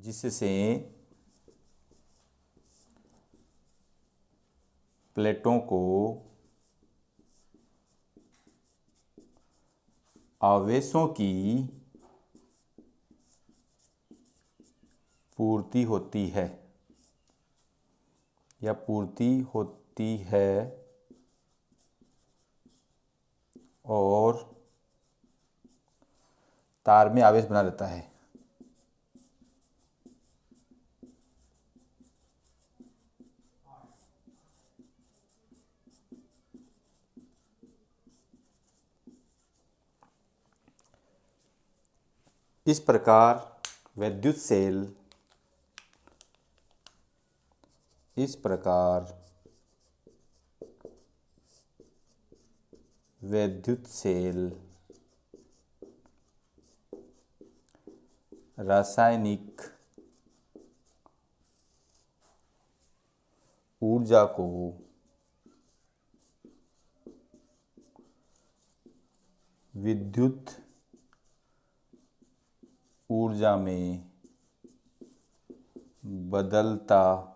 जिससे प्लेटों को आवेशों की पूर्ति होती है और तार में आवेश बना रहता है। इस प्रकार विद्युत सेल रासायनिक ऊर्जा को विद्युत ऊर्जा में बदलता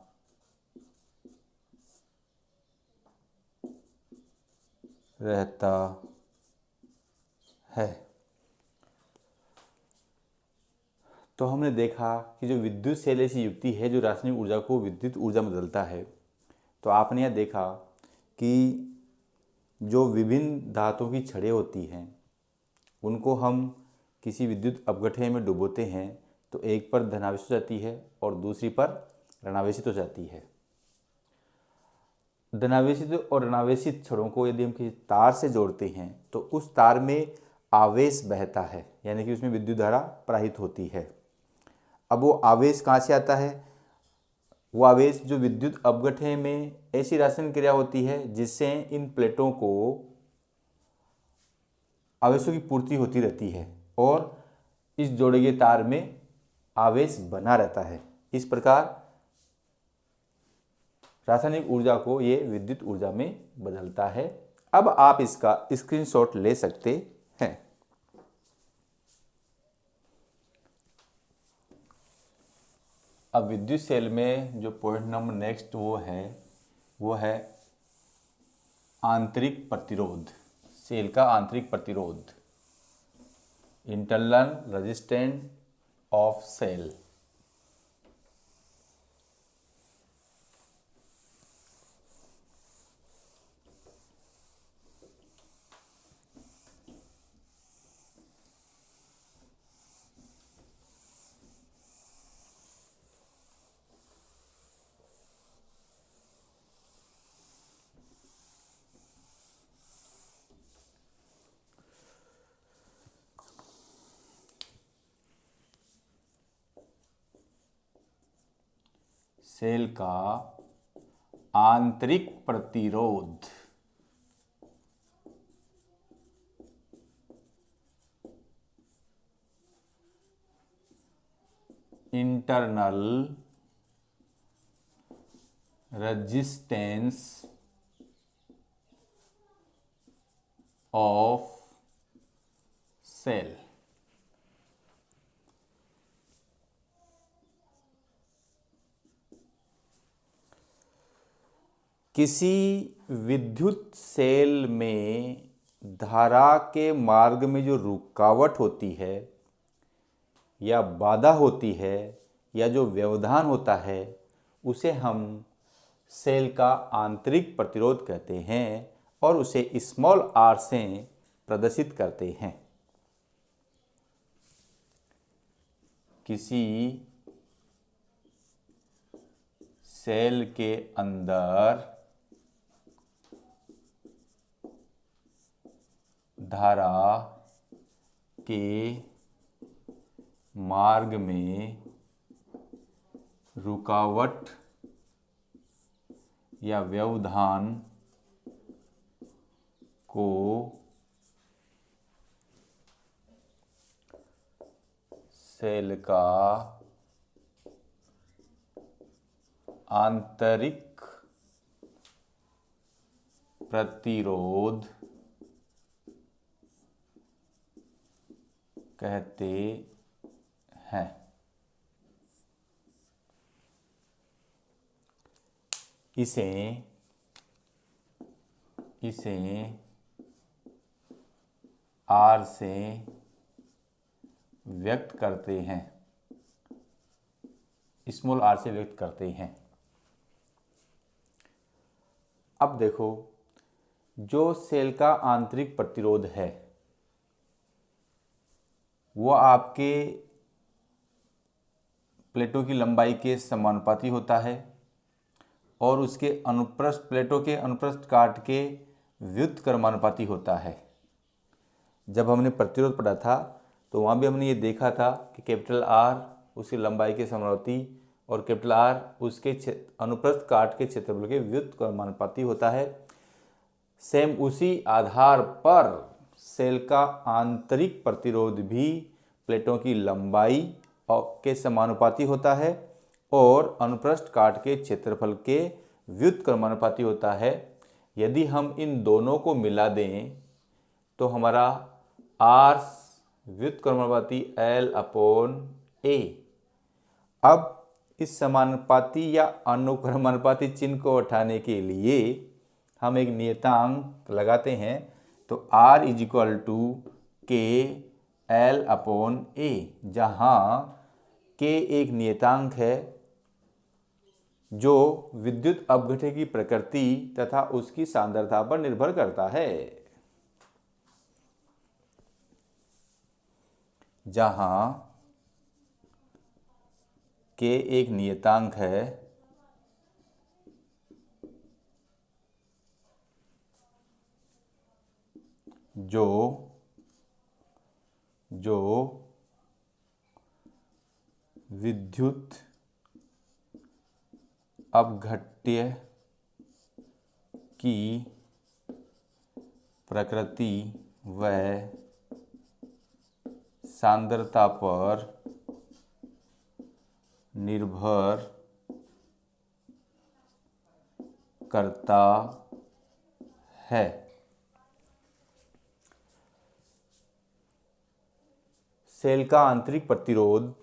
रहता है। तो हमने देखा कि जो विद्युत सेल ऐसी युक्ति है जो रासायनिक ऊर्जा को विद्युत ऊर्जा में बदलता है। तो आपने यह देखा कि जो विभिन्न धातुओं की छड़ें होती हैं उनको हम किसी विद्युत अपघटन में डुबोते हैं तो एक पर धनावेशित हो जाती है और दूसरी पर ऋणावेशित हो जाती है। धनावेशित और ऋणावेशित छड़ों को यदि हम किसी तार से जोड़ते हैं तो उस तार में आवेश बहता है, यानी कि उसमें विद्युत धारा प्रवाहित होती है। अब वो आवेश कहाँ से आता है? वो आवेश जो विद्युत अपघटन में ऐसी रासायनिक क्रिया होती है जिससे इन प्लेटों को आवेशों की पूर्ति होती रहती है और इस जोड़े गए तार में आवेश बना रहता है। इस प्रकार रासायनिक ऊर्जा को ये विद्युत ऊर्जा में बदलता है। अब आप इसका स्क्रीनशॉट ले सकते हैं। अब विद्युत सेल में जो पॉइंट नंबर नेक्स्ट वो है आंतरिक प्रतिरोध। सेल का आंतरिक प्रतिरोध, internal resistance of cell. Cell का आंतरिक प्रतिरोध इंटरनल रेजिस्टेंस ऑफ सेल। किसी विद्युत सेल में धारा के मार्ग में जो रुकावट होती है या बाधा होती है या जो व्यवधान होता है उसे हम सेल का आंतरिक प्रतिरोध कहते हैं और उसे स्मॉल r से प्रदर्शित करते हैं। किसी सेल के अंदर धारा के मार्ग में रुकावट या व्यवधान को सेल का आंतरिक प्रतिरोध कहते हैं। इसे R से व्यक्त करते हैं, स्मॉल r से व्यक्त करते हैं। अब देखो, जो सेल का आंतरिक प्रतिरोध है वो आपके प्लेटों की लंबाई के समानुपाती होता है और उसके अनुप्रस्थ प्लेटों के अनुप्रस्थ काट के व्युत्क्रमानुपाती होता है। जब हमने प्रतिरोध पढ़ा था तो वहाँ भी हमने ये देखा था कि कैपिटल R उसकी लंबाई के समानुपाती और कैपिटल R उसके अनुप्रस्थ काट के क्षेत्रफल के व्युत्क्रमानुपाती होता है। सेम उसी आधार पर सेल का आंतरिक प्रतिरोध भी प्लेटों की लंबाई के समानुपाती होता है और अनुप्रस्थ काट के क्षेत्रफल के व्युत्क्रमानुपाती होता है। यदि हम इन दोनों को मिला दें तो हमारा R व्युत्क्रमानुपाती L/A। अब इस समानुपाती या अनुक्रमानुपाती चिन्ह को उठाने के लिए हम एक नियतांक लगाते हैं, तो R = K L/A, जहाँ K एक नियतांक है जो विद्युत अपघटन की प्रकृति तथा उसकी सांद्रता पर निर्भर करता है। जहाँ K एक नियतांक है जो विद्युत अपघट्य की प्रकृति व सांद्रता पर निर्भर करता है। सेल का आंतरिक प्रतिरोध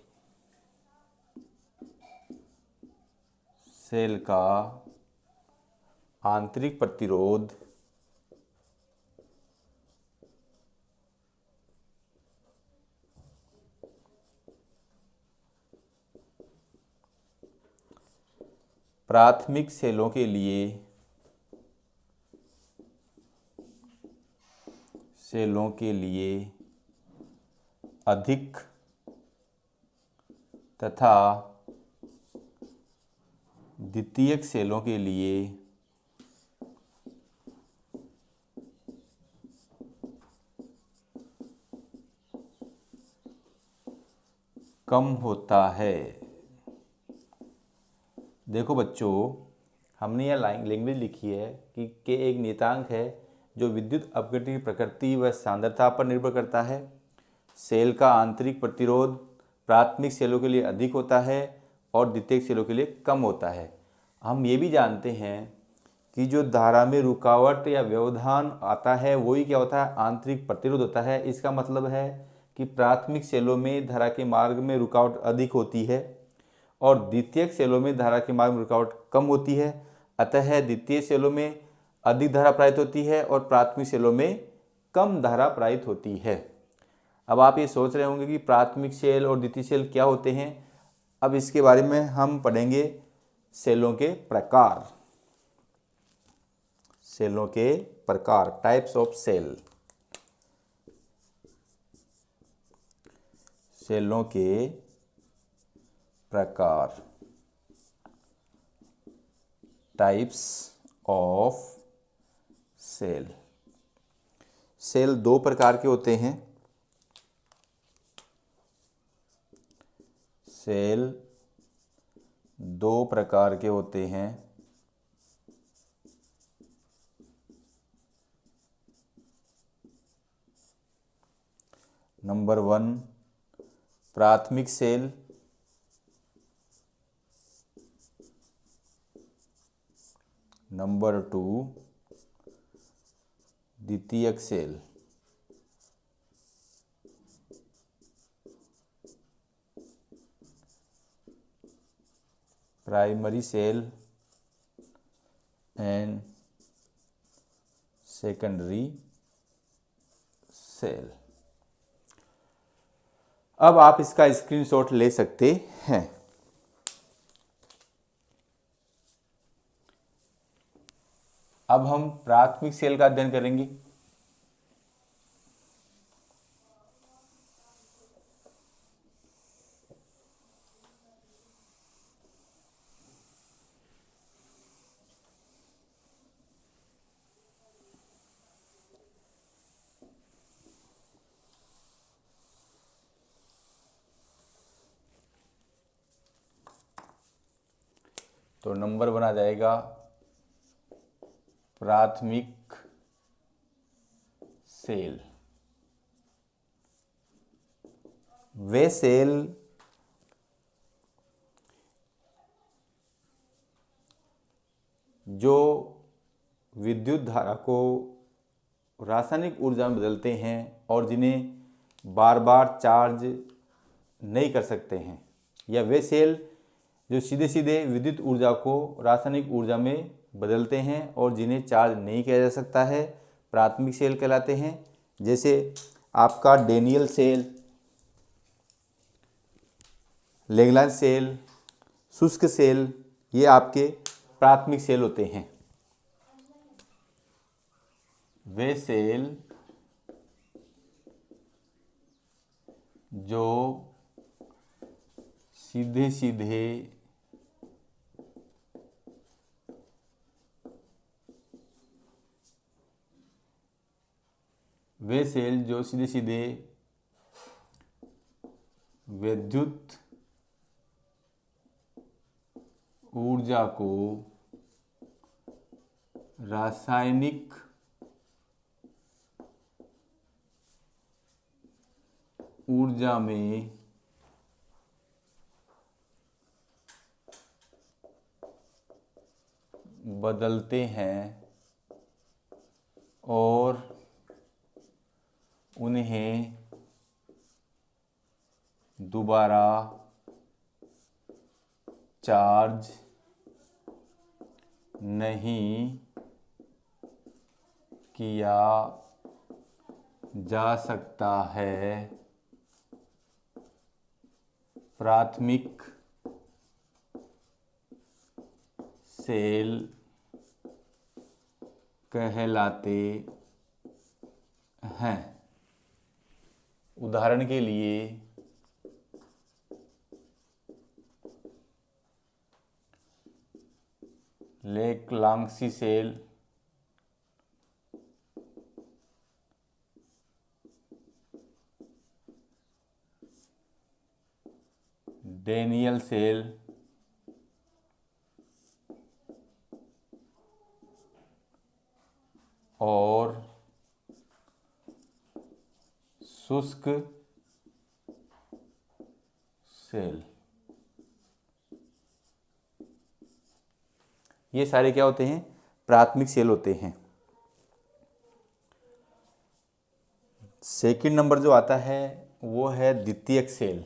प्राथमिक सेलों के लिए अधिक तथा द्वितीयक सेलों के लिए कम होता है। देखो बच्चों, हमने यह लैंग्वेज लिखी है कि K एक नियतांक है जो विद्युत अपघटन की प्रकृति व सांद्रता पर निर्भर करता है। सेल का आंतरिक प्रतिरोध प्राथमिक सेलों के लिए अधिक होता है और द्वितीयक सेलों के लिए कम होता है। हम ये भी जानते हैं कि जो धारा में रुकावट या व्यवधान आता है वही क्या होता है, आंतरिक प्रतिरोध होता है। इसका मतलब है कि प्राथमिक सेलों में धारा के मार्ग में रुकावट अधिक होती है और द्वितीयक सेलों में धारा के मार्ग में रुकावट कम होती है। अतः द्वितीय सेलों में अधिक धारा प्रवाहित होती है और प्राथमिक सेलों में कम धारा प्रवाहित होती है। अब आप ये सोच रहे होंगे कि प्राथमिक सेल और द्वितीय सेल क्या होते हैं। अब इसके बारे में हम पढ़ेंगे सेलों के प्रकार। Types of cell. सेलों के प्रकार, टाइप्स ऑफ सेल। सेल दो प्रकार के होते हैं। सेल दो प्रकार के होते हैं। नंबर 1 प्राथमिक सेल, नंबर 2 द्वितीयक cell. Primary cell and secondary cell. अब आप इसका स्क्रीनशॉट ले सकते हैं। अब हम प्राथमिक सेल का अध्ययन करेंगे। तो नंबर बना जाएगा प्राथमिक सेल। वे सेल जो विद्युत धारा को रासायनिक ऊर्जा में बदलते हैं और जिन्हें बार बार चार्ज नहीं कर सकते हैं, या वे सेल जो सीधे सीधे विद्युत ऊर्जा को रासायनिक ऊर्जा में बदलते हैं और जिन्हें चार्ज नहीं किया जा सकता है, प्राथमिक सेल कहलाते हैं। जैसे आपका डेनियल सेल, लैग्रांज सेल, शुष्क सेल, ये आपके प्राथमिक सेल होते हैं। वे सेल जो सीधे सीधे विद्युत ऊर्जा को रासायनिक ऊर्जा में बदलते हैं और उन्हें दोबारा चार्ज नहीं किया जा सकता है, प्राथमिक सेल कहलाते हैं। उदाहरण के लिए लैग्रांजी सेल, डेनियल सेल, और शुष्क सेल, ये सारे क्या होते हैं? प्राथमिक सेल होते हैं। सेकंड नंबर जो आता है वो है द्वितीयक सेल।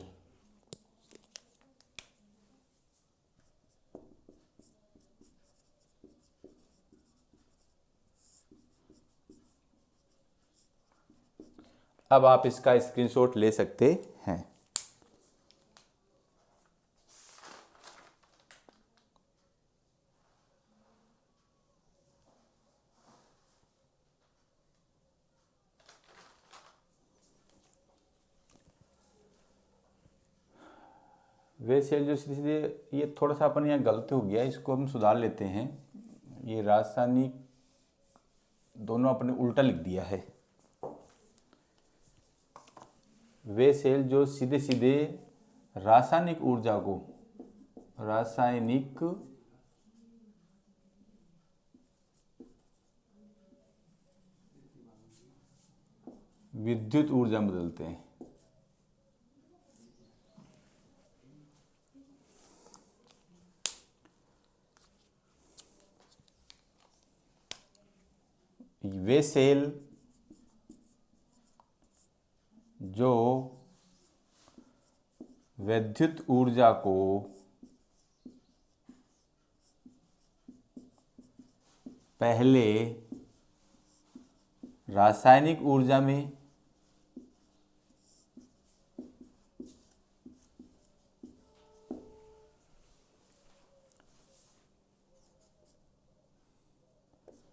अब आप इसका स्क्रीनशॉट ले सकते हैं। वे सेल जो सीधे सीधे, ये थोड़ा सा अपन यहाँ गलत हो गया, इसको हम सुधार लेते हैं। ये रासायनिक दोनों अपने उल्टा लिख दिया है। वे सेल जो सीधे सीधे रासायनिक ऊर्जा को, रासायनिक विद्युत ऊर्जा में बदलते हैं। वे सेल जो विद्युत ऊर्जा को पहले रासायनिक ऊर्जा में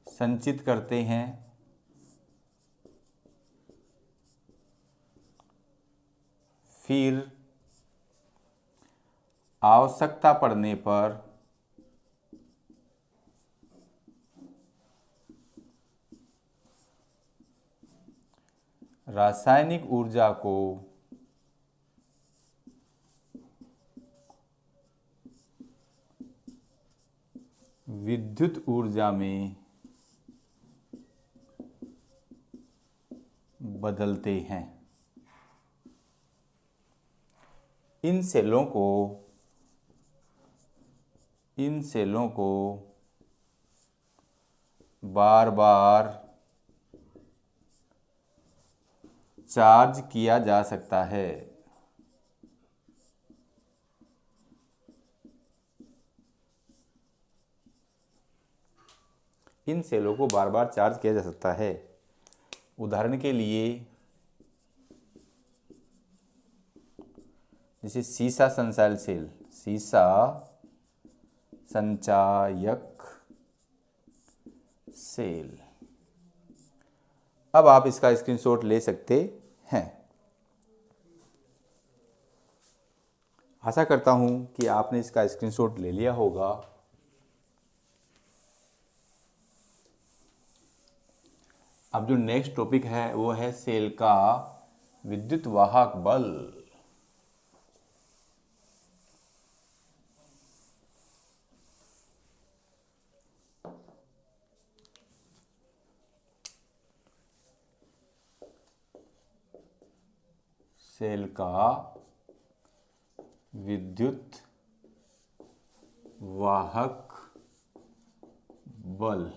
संचित करते हैं, फिर आवश्यकता पड़ने पर रासायनिक ऊर्जा को विद्युत ऊर्जा में बदलते हैं। इन सेलों को बार बार चार्ज किया जा सकता है। इन सेलों को बार बार चार्ज किया जा सकता है। उदाहरण के लिए जैसे सीसा संचायक सेल, सीसा संचायक सेल। अब आप इसका स्क्रीनशॉट ले सकते हैं। आशा करता हूं कि आपने इसका स्क्रीनशॉट ले लिया होगा। अब जो नेक्स्ट टॉपिक है वो है सेल का विद्युत वाहक बल। सेल का विद्युत वाहक बल,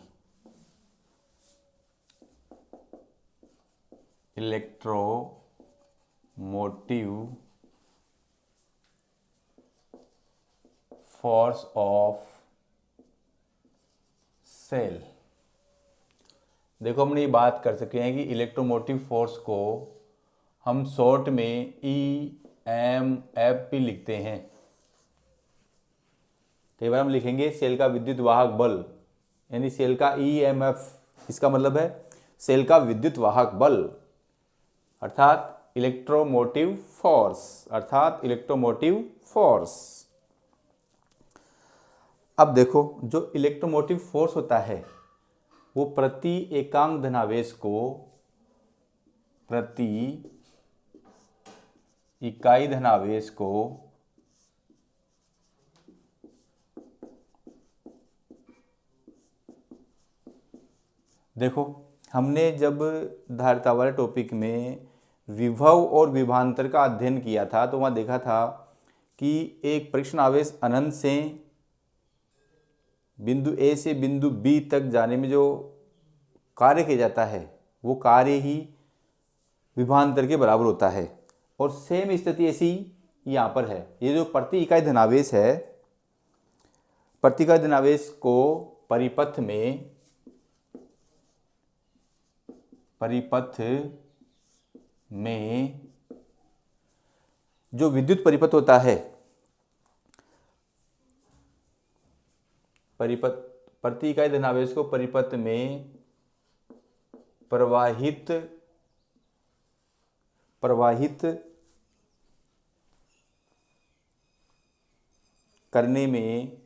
इलेक्ट्रोमोटिव फोर्स ऑफ सेल। देखो हमने ये बात कर सके हैं कि इलेक्ट्रोमोटिव फोर्स को हम शॉर्ट में EMF भी लिखते हैं। कई बार हम लिखेंगे सेल का विद्युत वाहक बल, यानी सेल का EMF। इसका मतलब है सेल का विद्युत वाहक बल अर्थात इलेक्ट्रोमोटिव फोर्स। अब देखो जो इलेक्ट्रोमोटिव फोर्स होता है वो प्रति एकांक धनावेश को प्रति इकाई धनावेश को देखो हमने जब धारिता वाले टॉपिक में विभव और विभवांतर का अध्ययन किया था तो वहाँ देखा था कि एक परीक्षण आवेश अनंत से बिंदु A से बिंदु B तक जाने में जो कार्य किया जाता है वो कार्य ही विभवांतर के बराबर होता है। और सेम स्थिति ऐसी यहाँ पर है। ये जो प्रति इकाई धनावेश है, प्रति इकाई धनावेश को परिपथ में जो विद्युत परिपथ होता है, प्रति इकाई धनावेश को परिपथ में प्रवाहित करने में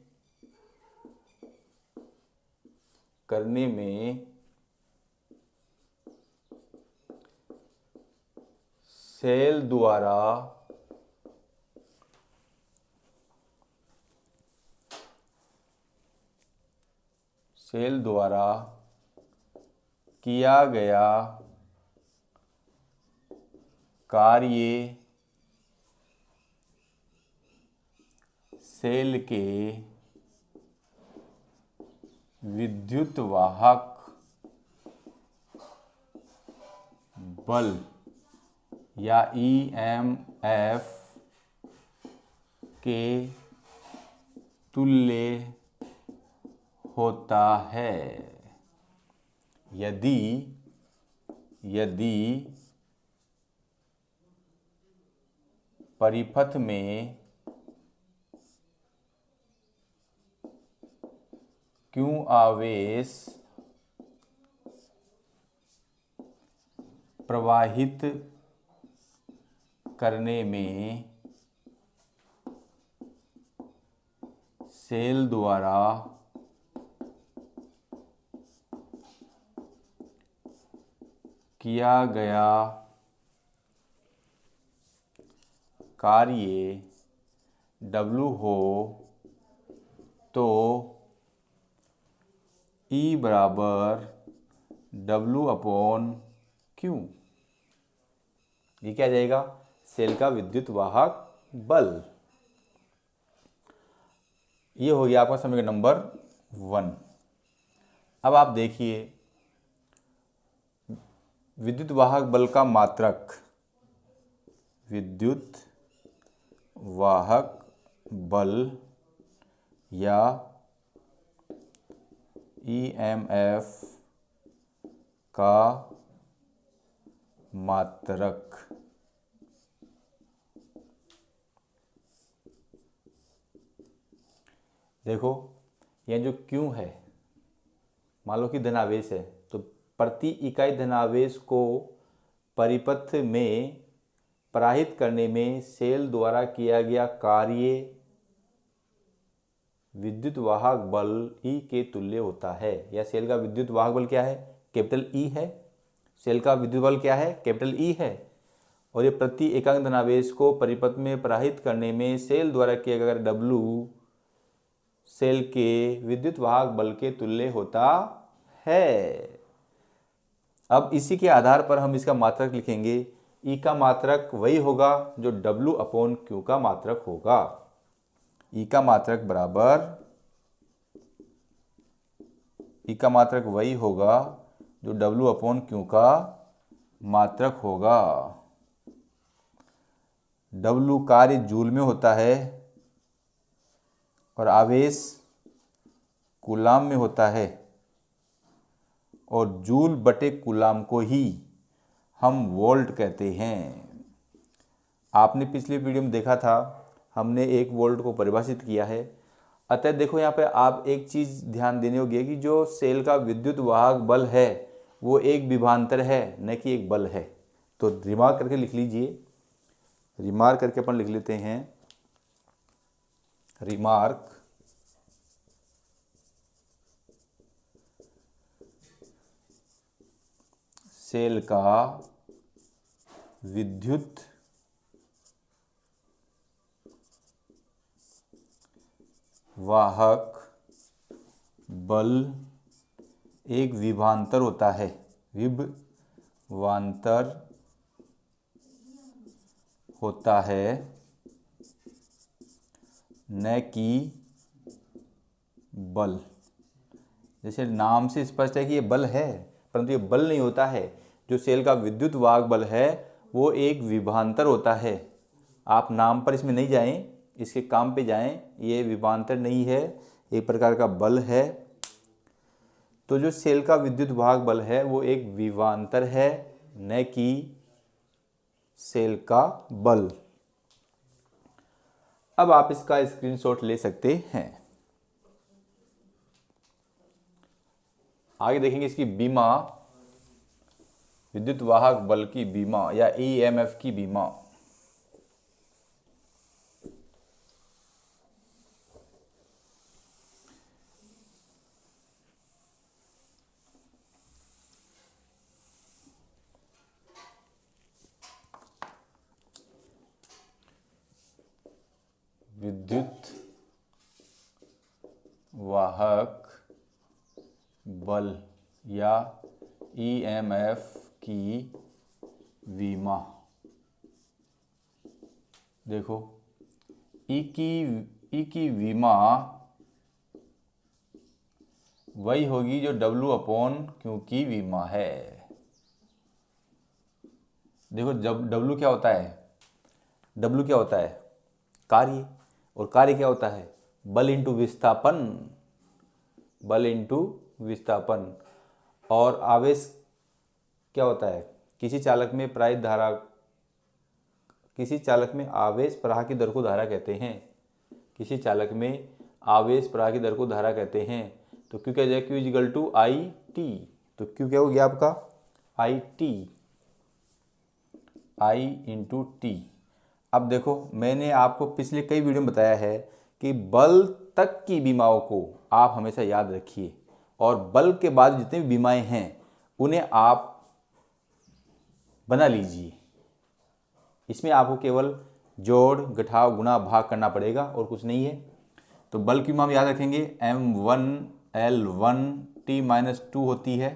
सेल द्वारा किया गया कार्य सेल के विद्युत वाहक बल या EMF के तुल्य होता है। यदि परिपथ में Q आवेश प्रवाहित करने में सेल द्वारा किया गया कार्य W हो तो E बराबर W/Q। ये क्या आ जाएगा? सेल का विद्युत वाहक बल। ये हो गया आपका समीकरण नंबर 1। अब आप देखिए विद्युत वाहक बल का मात्रक, विद्युत वाहक बल या EMF का मात्रक। देखो यह जो Q है, मान लो कि धनावेश है, तो प्रति इकाई धनावेश को परिपथ में प्रवाहित करने में सेल द्वारा किया गया कार्य विद्युत वाहक बल E के तुल्य होता है। या सेल का विद्युत वाहक बल क्या है? कैपिटल E है। सेल का विद्युत बल क्या है? कैपिटल E है। और ये प्रति इकाई धनावेश को परिपथ में प्रवाहित करने में सेल द्वारा किया गया W सेल के विद्युत वाहक बल के तुल्य होता है। अब इसी के आधार पर हम इसका मात्रक लिखेंगे। E का मात्रक वही होगा जो W/Q का मात्रक होगा। E का मात्रक बराबर, E का मात्रक वही होगा जो W/Q का मात्रक होगा। W कार्य जूल में होता है और आवेश कूलाम में होता है, और जूल बटे कूलाम को ही हम वोल्ट कहते हैं। आपने पिछली वीडियो में देखा था, हमने 1 वोल्ट को परिभाषित किया है। अतः देखो यहाँ पे आप एक चीज़ ध्यान देनी होगी कि जो सेल का विद्युत वाहक बल है वो एक विभवांतर है, न कि एक बल है। तो रिमार्क करके लिख लीजिए। रिमार्क करके अपन लिख लेते हैं, रिमार्क सेल का विद्युत वाहक बल एक विभवांतर होता है, विभवांतर होता है, न कि बल। जैसे नाम से स्पष्ट है कि ये बल है, परंतु ये बल नहीं होता है। जो सेल का विद्युत वाहक बल है वो एक विभवांतर होता है। आप नाम पर इसमें नहीं जाएं, इसके काम पे जाएं। ये विभवांतर नहीं है, एक प्रकार का बल है। तो जो सेल का विद्युत वाहक बल है वो एक विभवांतर है, न कि सेल का बल। अब आप इसका स्क्रीनशॉट ले सकते हैं। आगे देखेंगे इसकी बीमा, विद्युत वाहक बल की बीमा या EMF की बीमा। विद्युत वाहक बल या EMF की विमा। देखो ई की विमा वही होगी जो W/Q की विमा है। देखो जब W क्या होता है? W क्या होता है? कार्य। और कार्य क्या होता है? बल इंटू विस्थापन। बल इंटू विस्थापन। और आवेश क्या होता है, किसी चालक में आवेश प्रवाह की दर को धारा कहते हैं। किसी चालक में आवेश प्रवाह की दर को धारा कहते हैं। तो क्यू क्या जाएगा, Q is equal to I T. तो क्यू क्या हो गया आपका, I T, I into T. अब देखो, मैंने आपको पिछले कई वीडियो में बताया है कि बल तक की बीमाओं को आप हमेशा याद रखिए, और बल के बाद जितनी भी बीमाएं हैं उन्हें आप बना लीजिए। इसमें आपको केवल जोड़, घटाव, गुणा, भाग करना पड़ेगा और कुछ नहीं है। तो बल की हम याद रखेंगे, m1l1 t-2 होती है।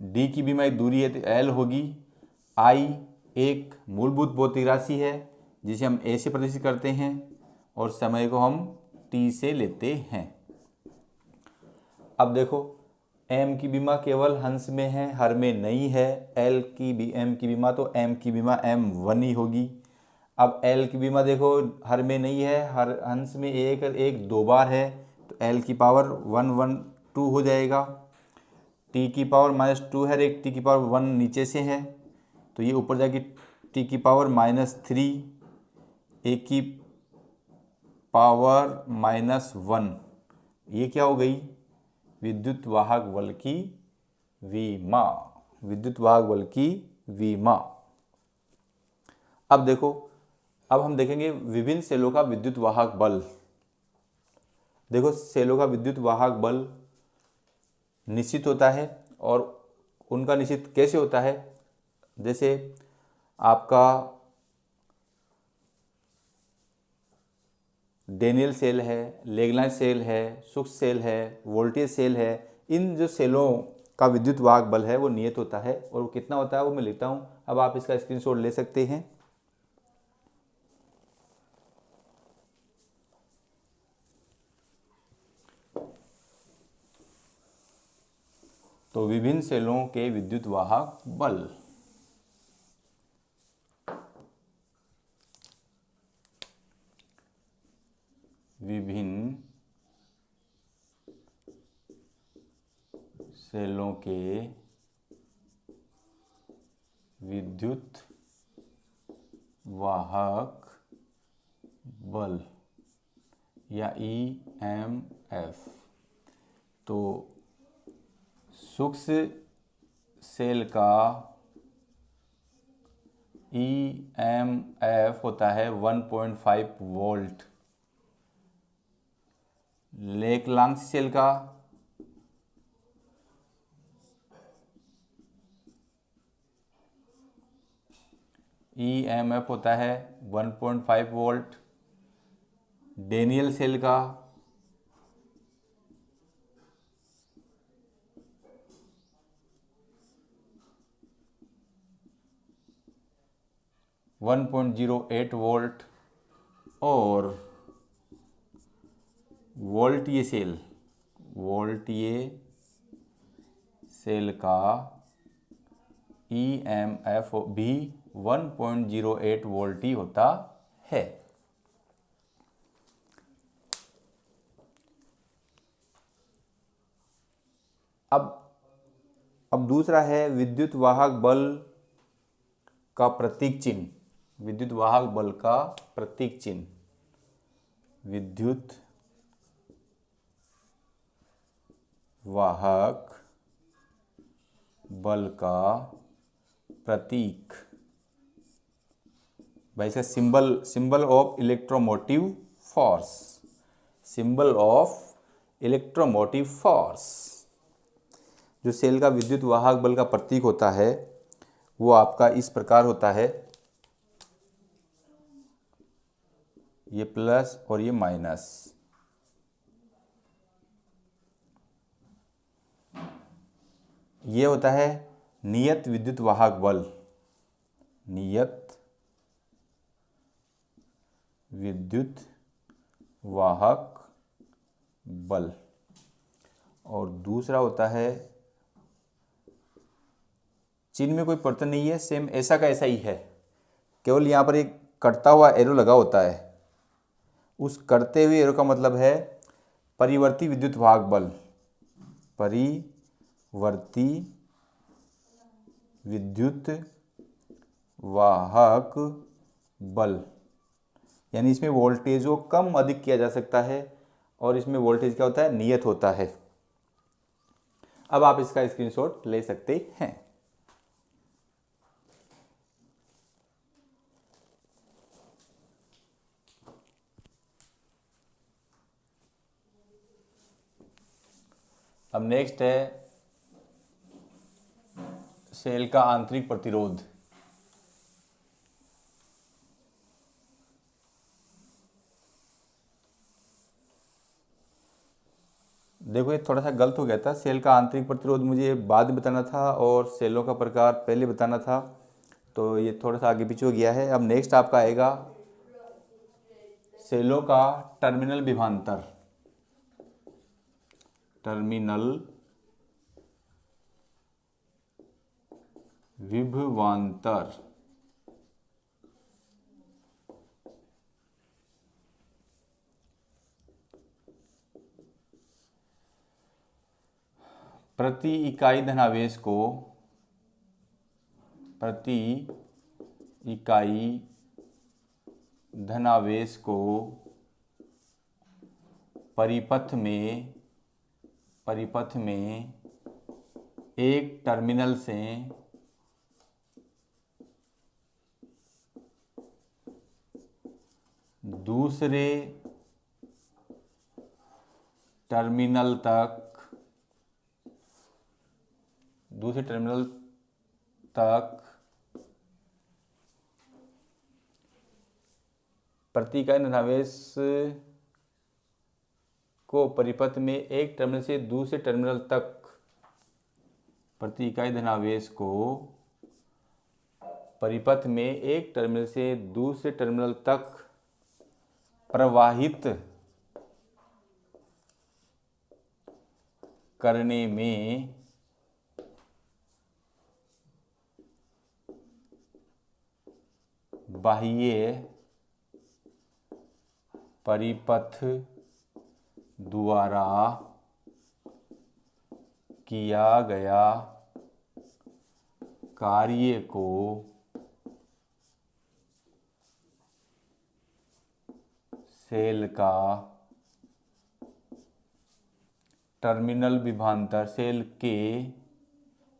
डी की बीमा एक दूरी है तो l होगी। आई एक मूलभूत भौतिक राशि है जिसे हम a से प्रदर्शित करते हैं, और समय को हम t से लेते हैं। अब देखो, m की बीमा केवल हंस में है, हर में नहीं है। m की बीमा तो m की बीमा m1 ही होगी। अब l की बीमा देखो, हर में नहीं है, हर हंस में एक दो बार है, तो l की पावर 112 हो जाएगा। t की पावर -2 है, एक t की पावर 1 नीचे से है, तो ये ऊपर जाके t की पावर -3, एक की पावर -1, ये क्या हो गई, विद्युत वाहक बल की विमा। विद्युत वाहक बल की विमा। अब देखो, अब हम देखेंगे विभिन्न सेलों का विद्युत वाहक बल। देखो, सेलों का विद्युत वाहक बल निश्चित होता है, और उनका निश्चित कैसे होता है, जैसे आपका डेनियल सेल है, लेग्रांज सेल है, शुक्स सेल है, वोल्टेज सेल है। इन जो सेलों का विद्युत वाहक बल है वो नियत होता है, और वो कितना होता है वो मैं लिखता हूँ। अब आप इसका स्क्रीनशॉट ले सकते हैं। तो विभिन्न सेलों के विद्युत वाहक बल। विभिन्न सेलों के विद्युत वाहक बल या EMF। तो सूक्ष्म सेल का EMF होता है 1.5 वोल्ट। लेग्रांज सेल का EMF होता है 1.5 वोल्ट। डेनियल सेल का (1.08 वोल्ट) और वोल्टीय सेल का EMF भी 1.08 वोल्ट ही होता है। अब दूसरा है विद्युत वाहक बल का प्रतीक चिन्ह। विद्युत वाहक बल का प्रतीक चिन्ह, विद्युत वाहक बल का प्रतीक, भाई इसका symbol of electromotive force. Symbol of electromotive force. जो सेल का विद्युत वाहक बल का प्रतीक होता है वो आपका इस प्रकार होता है, ये प्लस और ये माइनस। ये होता है नियत विद्युत वाहक बल, नियत विद्युत वाहक बल। और दूसरा होता है, चिन्ह में कोई परिवर्तन नहीं है, सेम ऐसा का ऐसा ही है, केवल यहाँ पर एक कटता हुआ एरो लगा होता है। उस कटते हुए एरो का मतलब है परिवर्ती विद्युत वाहक बल, परिवर्ती वर्ती विद्युत वाहक बल, यानी इसमें वोल्टेज को कम अधिक किया जा सकता है और इसमें वोल्टेज क्या होता है, नियत होता है। अब आप इसका स्क्रीनशॉट ले सकते हैं। अब नेक्स्ट है सेल का आंतरिक प्रतिरोध। देखो ये थोड़ा सा गलत हो गया था, सेल का आंतरिक प्रतिरोध मुझे बाद में बताना था और सेलों का प्रकार पहले बताना था, तो ये थोड़ा सा आगे पीछे हो गया है। अब नेक्स्ट आपका आएगा सेलों का टर्मिनल विभवांतर। टर्मिनल विभवांतर प्रति इकाई धनावेश को परिपथ में एक टर्मिनल से दूसरे टर्मिनल तक प्रति इकाई धनावेश को परिपथ में एक टर्मिनल से दूसरे टर्मिनल तक, प्रति इकाई धनावेश को परिपथ में एक टर्मिनल से दूसरे टर्मिनल तक प्रवाहित करने में बाह्य परिपथ द्वारा किया गया कार्य को सेल का टर्मिनल विभवांतर, सेल के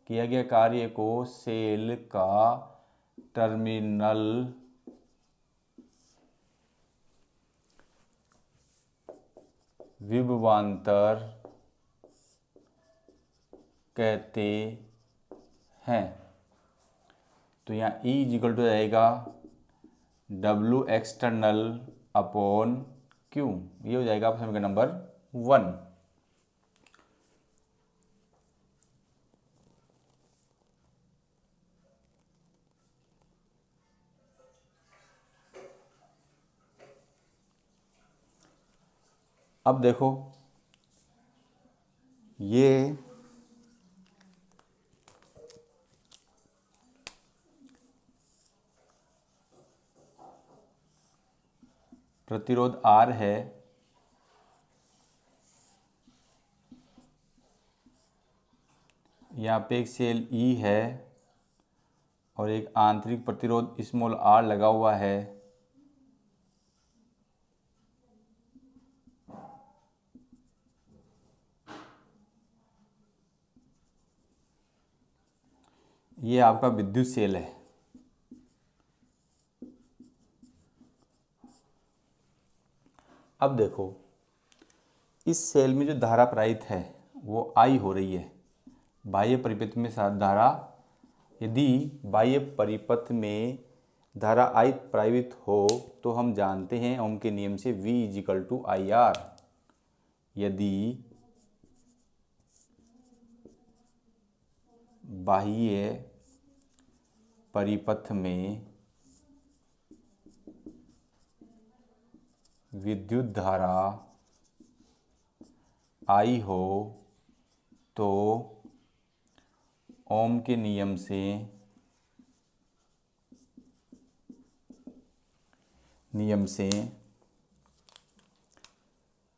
किया गया कार्य को सेल का टर्मिनल विभवांतर कहते हैं। तो यहाँ E इक्वल टू आएगा W एक्सटर्नल अपॉन Q, ये हो जाएगा आपका समीकरण नंबर 1। अब देखो ये प्रतिरोध R है, यहाँ पे एक सेल E है और एक आंतरिक प्रतिरोध स्मॉल r लगा हुआ है। ये आपका विद्युत सेल है। अब देखो इस सेल में जो धारा प्रवाहित है वो I हो रही है। बाह्य परिपथ में धारा, यदि बाह्य परिपथ में धारा I प्रवाहित हो तो हम जानते हैं ओम के नियम से V इजिकल टू IR। यदि बाह्य परिपथ में विद्युत धारा I हो तो ओम के नियम से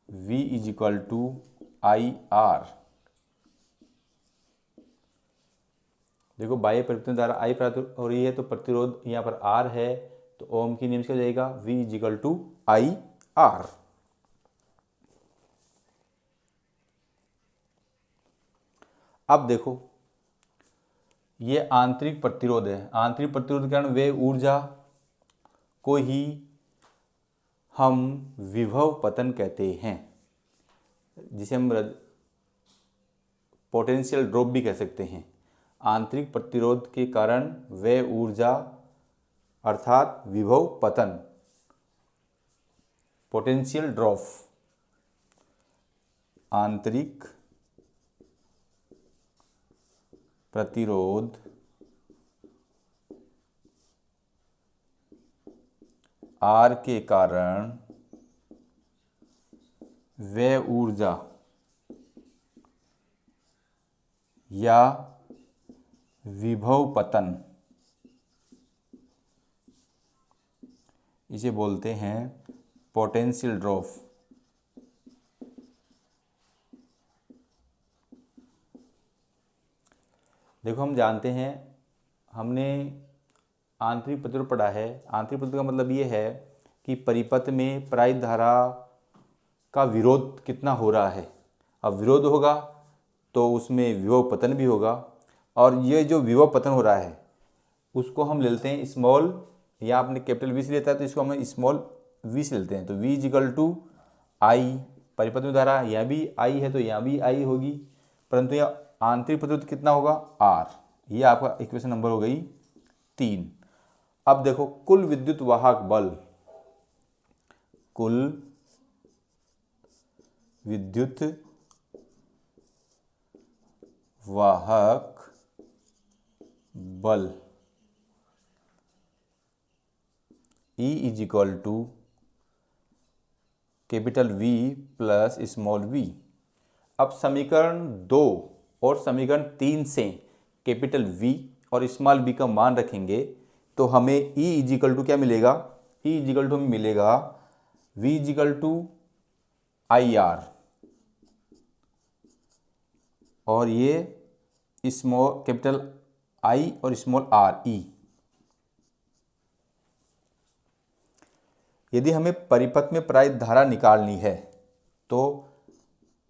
V इजिकल टू IR। देखो बाह्य परिवर्तन द्वारा आई प्राप्त हो रही है, तो प्रतिरोध यहाँ पर आर है, तो ओम की नियम से हो जाएगा V is equal to I R. अब देखो ये आंतरिक प्रतिरोध है, आंतरिक प्रतिरोध के कारण वे ऊर्जा को ही हम विभव पतन कहते हैं, जिसे हम पोटेंशियल ड्रॉप भी कह सकते हैं। आंतरिक प्रतिरोध के कारण वे ऊर्जा अर्थात विभव पतन, पोटेंशियल ड्रॉप, आंतरिक प्रतिरोध आर के कारण वे ऊर्जा या विभव पतन, इसे बोलते हैं पोटेंशियल ड्रॉप। देखो हम जानते हैं, हमने आंतरिक प्रतिरोध पढ़ा है। आंतरिक प्रतिरोध का मतलब ये है कि परिपथ में परायित धारा का विरोध कितना हो रहा है। अब विरोध होगा तो उसमें विभव पतन भी होगा, और ये जो विभव पतन हो रहा है उसको हम ले लेते हैं स्मॉल, या आपने कैपिटल वी से लेता है तो इसको हम स्मॉल वी से लेते हैं। तो वी इजिकल टू आई, परिपथ में धारा यहाँ भी आई है तो यहाँ भी आई होगी, परंतु यह आंतरिक प्रतिरोध कितना होगा आर। ये आपका इक्वेशन नंबर हो गई 3। अब देखो कुल विद्युत वाहक बल, कुल विद्युत वाहक बल E is equal to capital V plus small v। अब समीकरण 2 और समीकरण 3 से कैपिटल V और स्मॉल v का मान रखेंगे तो हमें E इज इक्वल टू क्या मिलेगा, E इज इक्वल टू हमें मिलेगा V is equal to I R, और ये स्मॉल कैपिटल I और स्मॉल r E। यदि हमें परिपथ में परायित धारा निकालनी है तो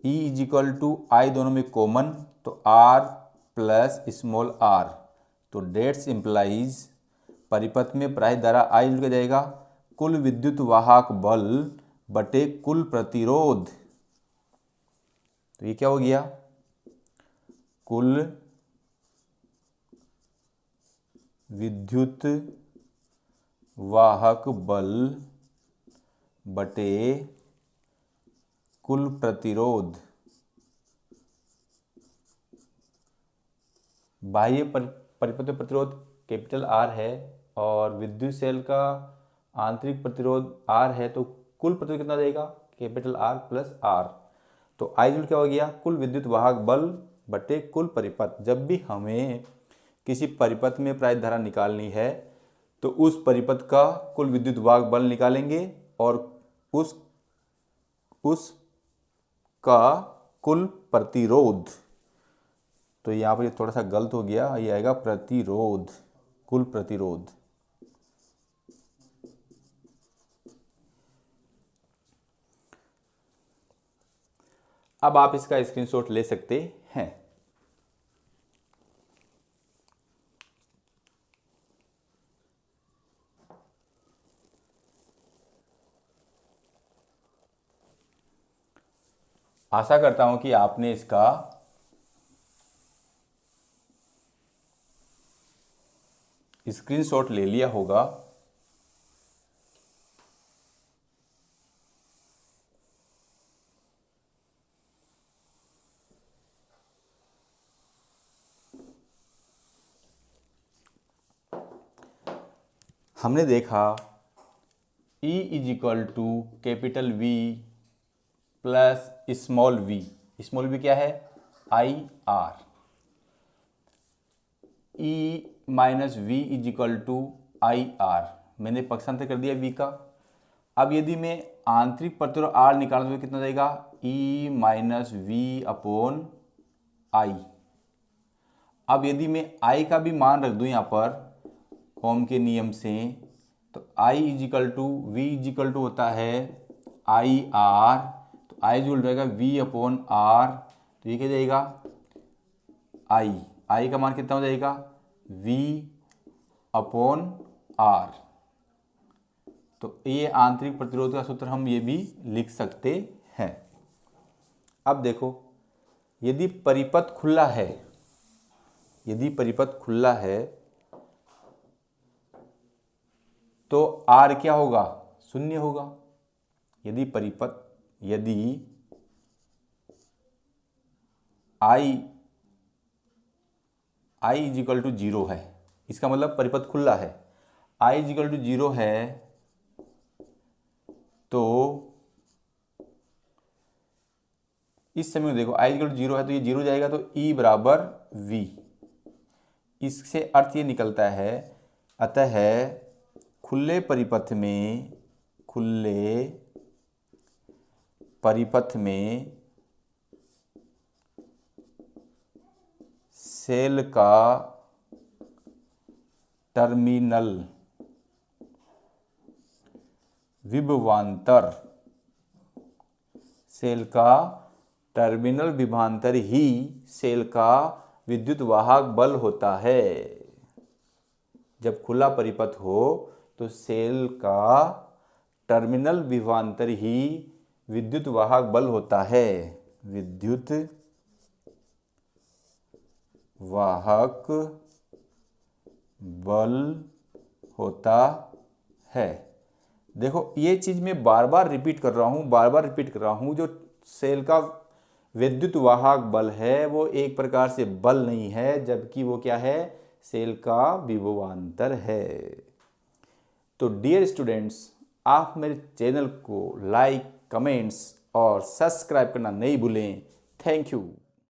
E इज इक्वल टू आई दोनों में कॉमन, तो R प्लस स्मॉल r, तो डेट्स इम्प्लाइज परिपथ में परायित धारा I जुड़ जाएगा कुल विद्युत वाहक बल बटे कुल प्रतिरोध। तो ये क्या हो गया, कुल विद्युत वाहक बल बटे कुल प्रतिरोध। बाह्य परिपथ प्रतिरोध कैपिटल R है और विद्युत सेल का आंतरिक प्रतिरोध R है, तो कुल प्रतिरोध कितना देगा कैपिटल R प्लस R। तो आई जुड़ क्या हो गया, कुल विद्युत वाहक बल बटे कुल परिपथ। जब भी हमें किसी परिपथ में परायित धारा निकालनी है तो उस परिपथ का कुल विद्युत वाहक बल निकालेंगे और उस का कुल प्रतिरोध। तो यहाँ पर ये थोड़ा सा गलत हो गया, ये आएगा प्रतिरोध, कुल प्रतिरोध। अब आप इसका स्क्रीनशॉट ले सकते हैं। आशा करता हूं कि आपने इसका स्क्रीनशॉट ले लिया होगा। हमने देखा E is equal to capital V plus small v। Small v क्या है, I R. E minus V is equal to I R, मैंने पक्षांतर कर दिया v का। अब यदि मैं आंतरिक प्रतिरोध R निकालना तो कितना देगा, E minus V upon I. अब यदि मैं I का भी मान रख दूं यहाँ पर ओम के नियम से, तो I is equal to V is equal to होता है आई आर, तो I जो उल्टा जाएगा V अपॉन आर, तो ये क्या जाएगा I का मान कितना हो जाएगा V अपॉन आर। तो ये आंतरिक प्रतिरोध का सूत्र हम ये भी लिख सकते हैं। अब देखो, यदि परिपथ खुला है, यदि परिपथ खुला है तो R क्या होगा, शून्य होगा। यदि परिपथ, यदि I इजिकल टू 0 है, इसका मतलब परिपथ खुला है, I इजिकल टू 0 है, तो इस समय में देखो I इक्वल टू 0 है तो ये 0 जाएगा, तो E बराबर V। इससे अर्थ ये निकलता है, अतः खुले परिपथ में, खुले परिपथ में सेल का टर्मिनल विभवांतर, सेल का टर्मिनल विभवांतर ही सेल का विद्युत वाहक बल होता है। जब खुला परिपथ हो तो सेल का टर्मिनल विभवांतर ही विद्युत वाहक बल होता है, विद्युत वाहक बल होता है। देखो ये चीज मैं बार बार रिपीट कर रहा हूं, जो सेल का विद्युत वाहक बल है वो एक प्रकार से बल नहीं है, जबकि वो क्या है, सेल का विभवांतर है। तो डियर स्टूडेंट्स, आप मेरे चैनल को लाइक, कमेंट्स और सब्सक्राइब करना नहीं भूलें। Thank you.